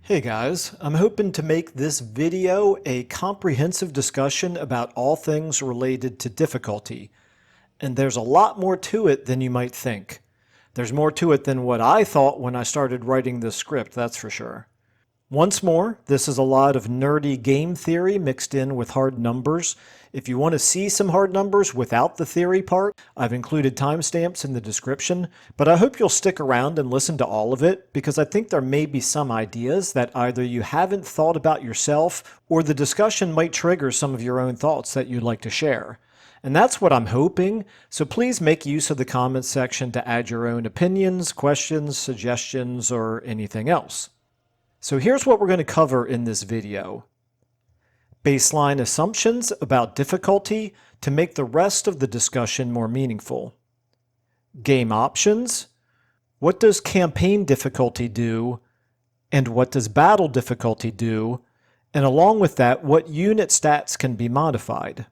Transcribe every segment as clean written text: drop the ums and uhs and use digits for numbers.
Hey guys, I'm hoping to make this video a comprehensive discussion about all things related to difficulty. And there's a lot more to it than you might think. There's more to it than what I thought when I started writing this script, that's for sure. Once more, this is a lot of nerdy game theory mixed in with hard numbers. If you want to see some hard numbers without the theory part, I've included timestamps in the description, but I hope you'll stick around and listen to all of it because I think there may be some ideas that either you haven't thought about yourself or the discussion might trigger some of your own thoughts that you'd like to share. And that's what I'm hoping, so please make use of the comments section to add your own opinions, questions, suggestions, or anything else. So here's what we're going to cover in this video. Baseline assumptions about difficulty to make the rest of the discussion more meaningful. Game options. What does campaign difficulty do? And what does battle difficulty do? And along with that, what unit stats can be modified?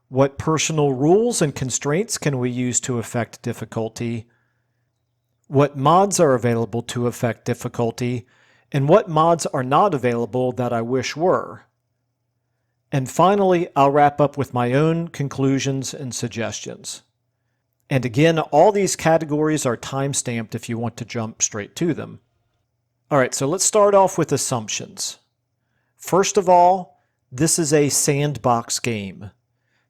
What personal rules and constraints can we use to affect difficulty? What mods are available to affect difficulty? And what mods are not available that I wish were. And finally, I'll wrap up with my own conclusions and suggestions. And again, all these categories are time-stamped if you want to jump straight to them. Alright, so let's start off with assumptions. First of all, this is a sandbox game.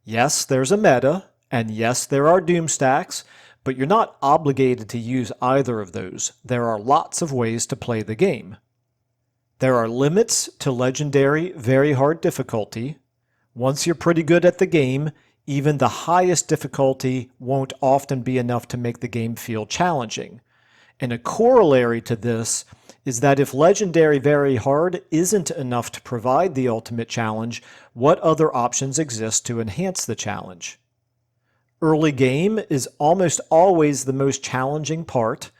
Yes, there's a meta, and yes, there are doom stacks, but you're not obligated to use either of those. There are lots of ways to play the game. There are limits to legendary very hard difficulty. Once you're pretty good at the game, even the highest difficulty won't often be enough to make the game feel challenging. And a corollary to this is that if legendary very hard isn't enough to provide the ultimate challenge, what other options exist to enhance the challenge? Early game is almost always the most challenging part,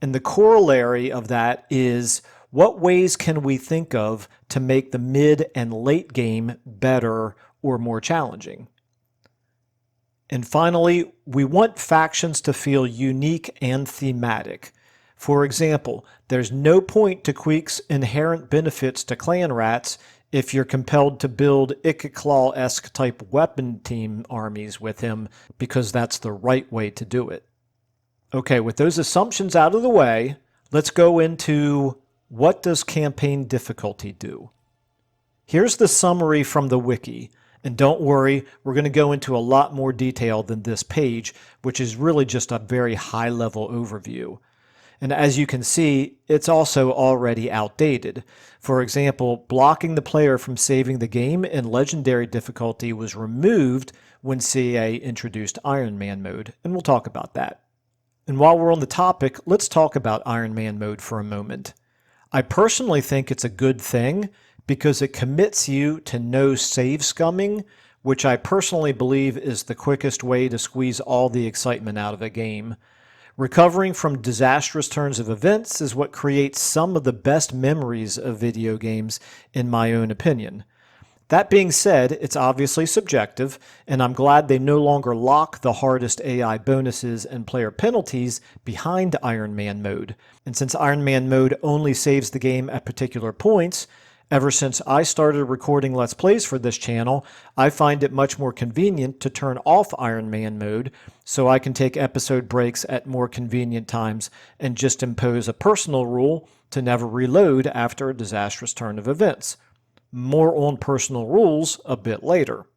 and the corollary of that is what ways can we think of to make the mid and late game better or more challenging? And finally, we want factions to feel unique and thematic. For example, there's no point to Queek's inherent benefits to clan rats if you're compelled to build Ikiclaw-esque type weapon team armies with him, because that's the right way to do it. Okay, with those assumptions out of the way, let's go into what does campaign difficulty do? Here's the summary from the wiki, and don't worry, we're going to go into a lot more detail than this page, which is really just a very high-level overview. And as you can see, it's also already outdated. For example, blocking the player from saving the game in legendary difficulty was removed when CA introduced Iron Man mode, and we'll talk about that. And while we're on the topic, let's talk about Iron Man mode for a moment. I personally think it's a good thing because it commits you to no save scumming, which I personally believe is the quickest way to squeeze all the excitement out of a game. Recovering from disastrous turns of events is what creates some of the best memories of video games, in my own opinion. That being said, it's obviously subjective, and I'm glad they no longer lock the hardest AI bonuses and player penalties behind Iron Man mode. And since Iron Man mode only saves the game at particular points, ever since I started recording Let's Plays for this channel, I find it much more convenient to turn off Iron Man mode so I can take episode breaks at more convenient times and just impose a personal rule to never reload after a disastrous turn of events. More on personal rules a bit later.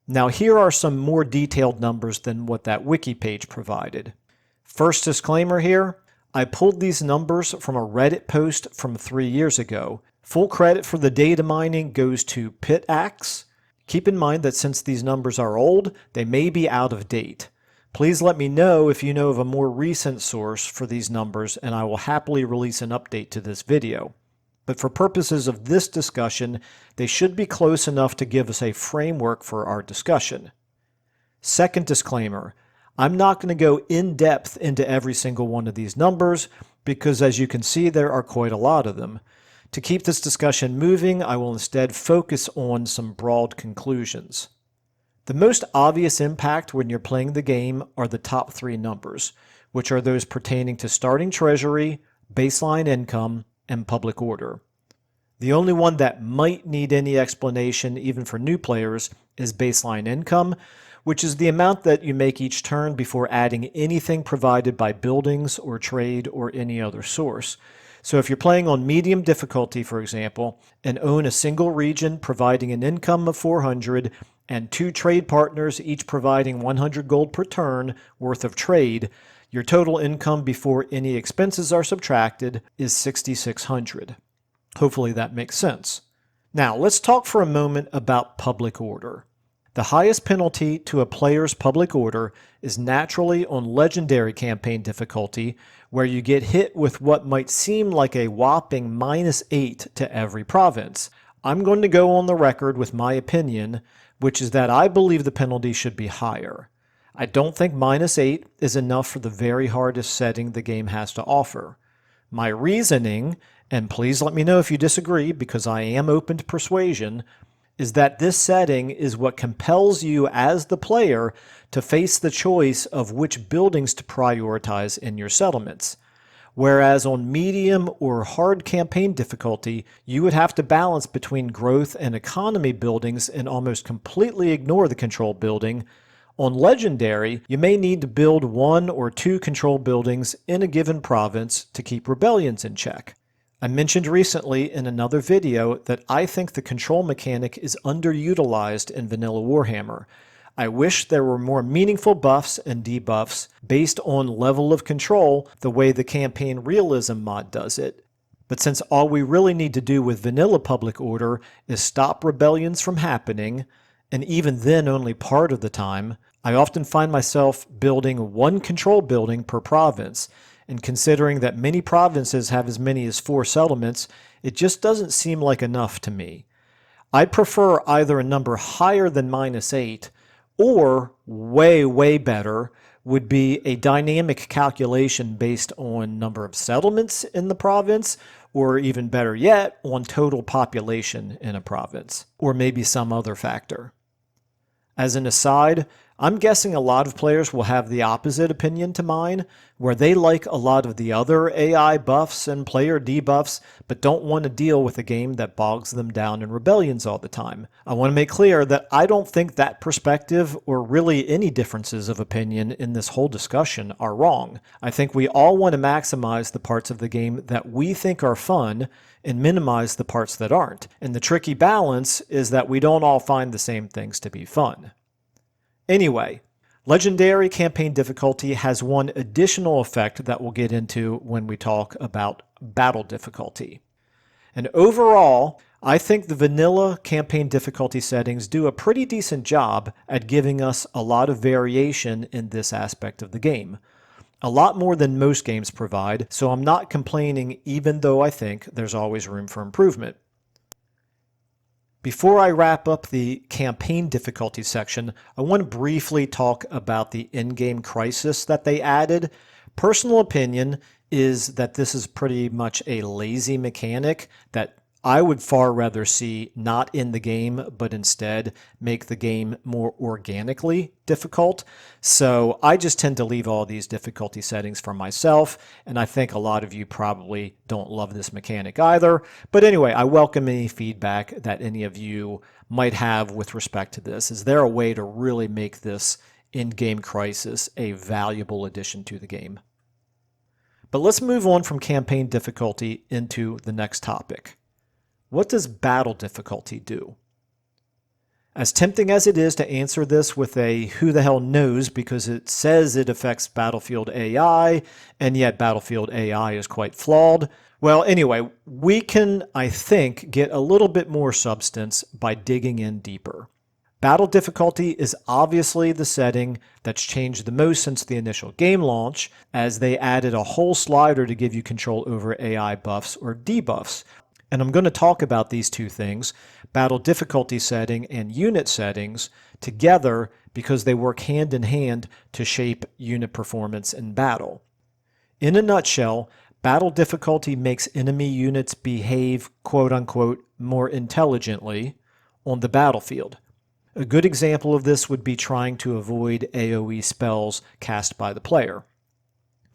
Now here are some more detailed numbers than what that wiki page provided. First disclaimer here, I pulled these numbers from a Reddit post from 3 years ago. Full credit for the data mining goes to PitAxe. Keep in mind that since these numbers are old, they may be out of date. Please let me know if you know of a more recent source for these numbers and I will happily release an update to this video. But for purposes of this discussion, they should be close enough to give us a framework for our discussion. Second disclaimer, I'm not going to go in depth into every single one of these numbers because as you can see there are quite a lot of them. To keep this discussion moving, I will instead focus on some broad conclusions. The most obvious impact when you're playing the game are the top 3 numbers, which are those pertaining to starting treasury, baseline income, and public order. The only one that might need any explanation, even for new players, is baseline income, which is the amount that you make each turn before adding anything provided by buildings or trade or any other source. So if you're playing on medium difficulty, for example, and own a single region providing an income of 400 and 2 trade partners each providing 100 gold per turn worth of trade, your total income before any expenses are subtracted is 6,600. Hopefully that makes sense. Now let's talk for a moment about public order. The highest penalty to a player's public order is naturally on legendary campaign difficulty, where you get hit with what might seem like a whopping -8 to every province. I'm going to go on the record with my opinion, which is that I believe the penalty should be higher. I don't think -8 is enough for the very hardest setting the game has to offer. My reasoning, and please let me know if you disagree because I am open to persuasion, is that this setting is what compels you as the player to face the choice of which buildings to prioritize in your settlements. Whereas on medium or hard campaign difficulty, you would have to balance between growth and economy buildings and almost completely ignore the control building. On legendary, you may need to build 1 or 2 control buildings in a given province to keep rebellions in check. I mentioned recently in another video that I think the control mechanic is underutilized in vanilla Warhammer. I wish there were more meaningful buffs and debuffs based on level of control the way the campaign realism mod does it. But since all we really need to do with vanilla public order is stop rebellions from happening, and even then only part of the time, I often find myself building 1 control building per province, and considering that many provinces have as many as 4 settlements, it just doesn't seem like enough to me. I'd prefer either a number higher than -8, or way better would be a dynamic calculation based on number of settlements in the province, or even better yet, on total population in a province, or maybe some other factor. As an aside, I'm guessing a lot of players will have the opposite opinion to mine, where they like a lot of the other AI buffs and player debuffs, but don't want to deal with a game that bogs them down in rebellions all the time. I want to make clear that I don't think that perspective, or really any differences of opinion in this whole discussion, are wrong. I think we all want to maximize the parts of the game that we think are fun and minimize the parts that aren't. And the tricky balance is that we don't all find the same things to be fun. Anyway, legendary campaign difficulty has one additional effect that we'll get into when we talk about battle difficulty. And overall, I think the vanilla campaign difficulty settings do a pretty decent job at giving us a lot of variation in this aspect of the game. A lot more than most games provide, so I'm not complaining even though I think there's always room for improvement. Before I wrap up the campaign difficulty section, I want to briefly talk about the in-game crisis that they added. Personal opinion is that this is pretty much a lazy mechanic that I would far rather see not in the game, but instead make the game more organically difficult. So I just tend to leave all these difficulty settings for myself, and I think a lot of you probably don't love this mechanic either. But anyway, I welcome any feedback that any of you might have with respect to this. Is there a way to really make this in-game crisis a valuable addition to the game? But let's move on from campaign difficulty into the next topic. What does battle difficulty do? As tempting as it is to answer this with a who the hell knows because it says it affects Battlefield AI, and yet Battlefield AI is quite flawed, well, anyway, we can, I think, get a little bit more substance by digging in deeper. Battle difficulty is obviously the setting that's changed the most since the initial game launch, as they added a whole slider to give you control over AI buffs or debuffs. And I'm going to talk about these two things, battle difficulty setting and unit settings, together because they work hand in hand to shape unit performance in battle. In a nutshell, battle difficulty makes enemy units behave quote-unquote more intelligently on the battlefield. A good example of this would be trying to avoid AoE spells cast by the player.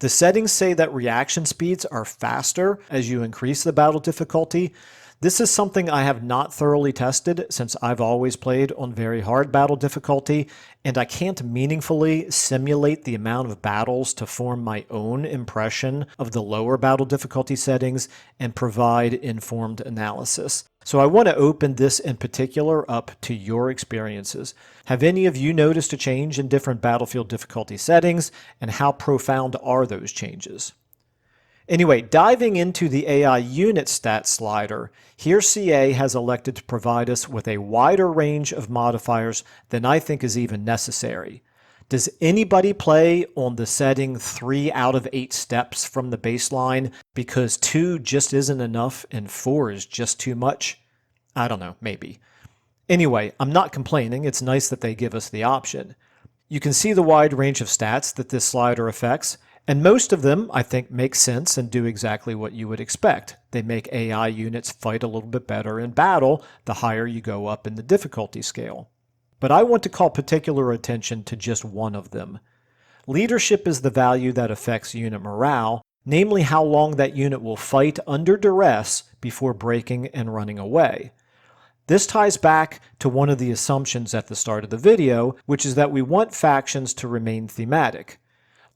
The settings say that reaction speeds are faster as you increase the battle difficulty. This is something I have not thoroughly tested since I've always played on very hard battle difficulty, and I can't meaningfully simulate the amount of battles to form my own impression of the lower battle difficulty settings and provide informed analysis. So I want to open this in particular up to your experiences. Have any of you noticed a change in different battlefield difficulty settings, and how profound are those changes? Anyway, diving into the AI unit stat slider, here CA has elected to provide us with a wider range of modifiers than I think is even necessary. Does anybody play on the setting 3 out of 8 steps from the baseline because 2 just isn't enough and 4 is just too much? I don't know, maybe. Anyway, I'm not complaining. It's nice that they give us the option. You can see the wide range of stats that this slider affects, and most of them, I think, make sense and do exactly what you would expect. They make AI units fight a little bit better in battle the higher you go up in the difficulty scale. But I want to call particular attention to just one of them. Leadership is the value that affects unit morale, namely how long that unit will fight under duress before breaking and running away. This ties back to one of the assumptions at the start of the video, which is that we want factions to remain thematic.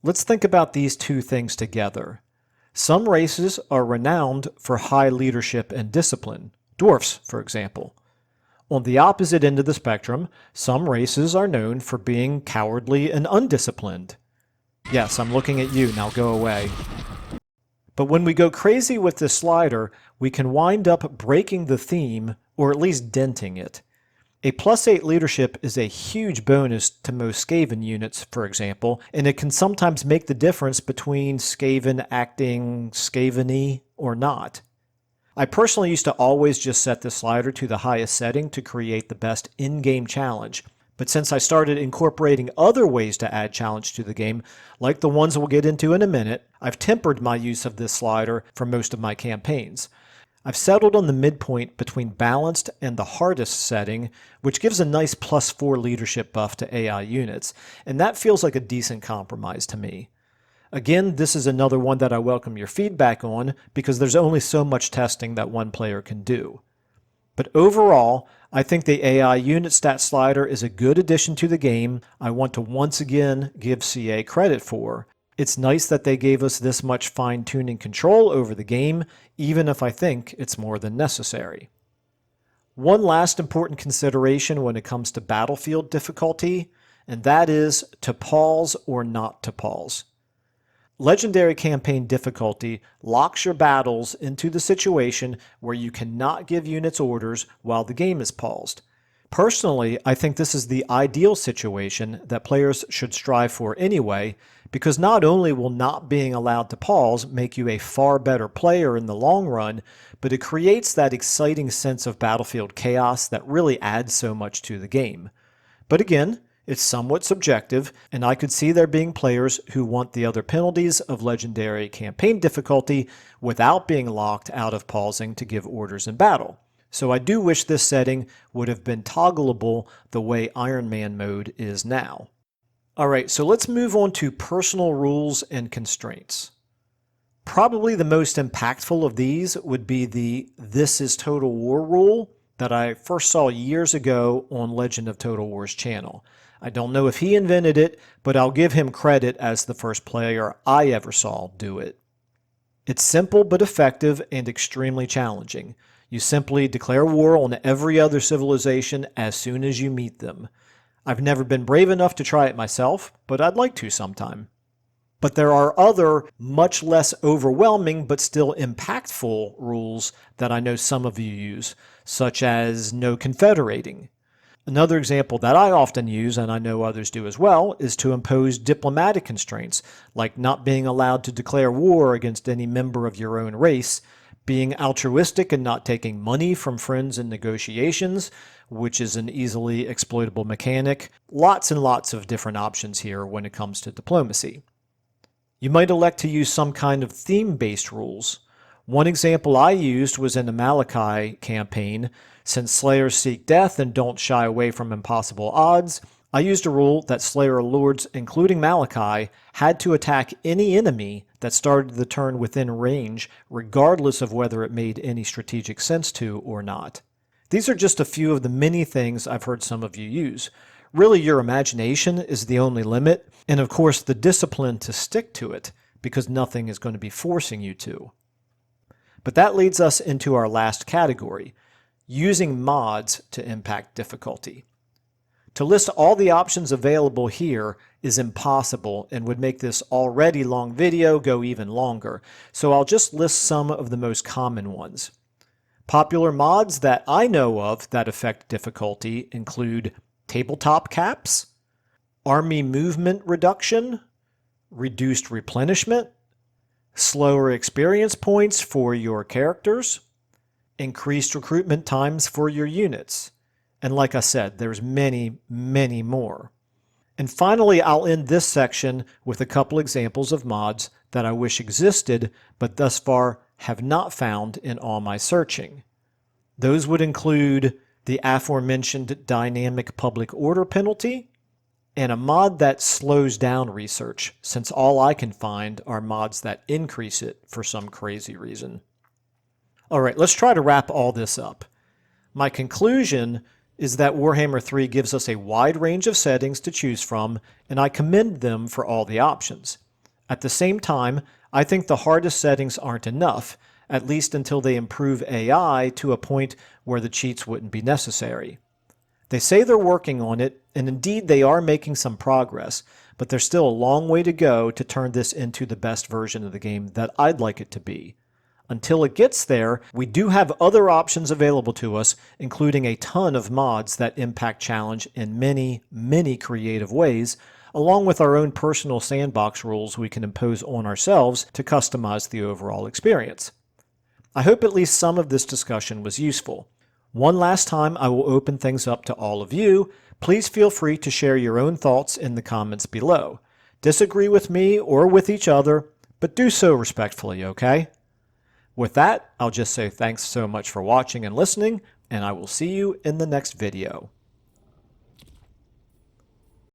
Let's think about these two things together. Some races are renowned for high leadership and discipline, dwarfs, for example. On the opposite end of the spectrum, some races are known for being cowardly and undisciplined. Yes, I'm looking at you, now go away. But when we go crazy with this slider, we can wind up breaking the theme, or at least denting it. A +8 leadership is a huge bonus to most Skaven units, for example, and it can sometimes make the difference between Skaven acting Skaven-y or not. I personally used to always just set the slider to the highest setting to create the best in-game challenge, but since I started incorporating other ways to add challenge to the game, like the ones we'll get into in a minute, I've tempered my use of this slider for most of my campaigns. I've settled on the midpoint between balanced and the hardest setting, which gives a nice +4 leadership buff to AI units, and that feels like a decent compromise to me. Again, this is another one that I welcome your feedback on because there's only so much testing that one player can do. But overall, I think the AI unit stat slider is a good addition to the game. I want to once again give CA credit for. It's nice that they gave us this much fine-tuning control over the game, even if I think it's more than necessary. One last important consideration when it comes to battlefield difficulty, and that is to pause or not to pause. Legendary campaign difficulty locks your battles into the situation where you cannot give units orders while the game is paused. Personally, I think this is the ideal situation that players should strive for anyway, because not only will not being allowed to pause make you a far better player in the long run, but it creates that exciting sense of battlefield chaos that really adds so much to the game. But again, it's somewhat subjective, and I could see there being players who want the other penalties of legendary campaign difficulty without being locked out of pausing to give orders in battle. So I do wish this setting would have been toggleable the way Iron Man mode is now. Alright, so let's move on to personal rules and constraints. Probably the most impactful of these would be the "This is Total War" rule that I first saw years ago on Legend of Total War's channel. I don't know if he invented it, but I'll give him credit as the first player I ever saw do it. It's simple but effective and extremely challenging. You simply declare war on every other civilization as soon as you meet them. I've never been brave enough to try it myself, but I'd like to sometime. But there are other, much less overwhelming but still impactful rules that I know some of you use, such as no confederating. Another example that I often use, and I know others do as well, is to impose diplomatic constraints, like not being allowed to declare war against any member of your own race, being altruistic and not taking money from friends in negotiations, which is an easily exploitable mechanic. Lots and lots of different options here when it comes to diplomacy. You might elect to use some kind of theme-based rules. One example I used was in the Malachi campaign. Since Slayers seek death and don't shy away from impossible odds, I used a rule that Slayer Lords, including Malachi, had to attack any enemy that started the turn within range, regardless of whether it made any strategic sense to or not. These are just a few of the many things I've heard some of you use. Really, your imagination is the only limit, and of course the discipline to stick to it, because nothing is going to be forcing you to. But that leads us into our last category, using mods to impact difficulty. To list all the options available here is impossible and would make this already long video go even longer, so I'll just list some of the most common ones. Popular mods that I know of that affect difficulty include tabletop caps, army movement reduction, reduced replenishment, slower experience points for your characters, increased recruitment times for your units, and like I said, there's many, many more. And finally, I'll end this section with a couple examples of mods that I wish existed, but thus far have not found in all my searching. Those would include the aforementioned dynamic public order penalty, and a mod that slows down research, since all I can find are mods that increase it for some crazy reason. Alright, let's try to wrap all this up. My conclusion is that Warhammer 3 gives us a wide range of settings to choose from, and I commend them for all the options. At the same time, I think the hardest settings aren't enough, at least until they improve AI to a point where the cheats wouldn't be necessary. They say they're working on it, and indeed they are making some progress, but there's still a long way to go to turn this into the best version of the game that I'd like it to be. Until it gets there, we do have other options available to us, including a ton of mods that impact challenge in many, many creative ways, along with our own personal sandbox rules we can impose on ourselves to customize the overall experience. I hope at least some of this discussion was useful. One last time, I will open things up to all of you. Please feel free to share your own thoughts in the comments below. Disagree with me or with each other, but do so respectfully, okay? With that, I'll just say thanks so much for watching and listening, and I will see you in the next video.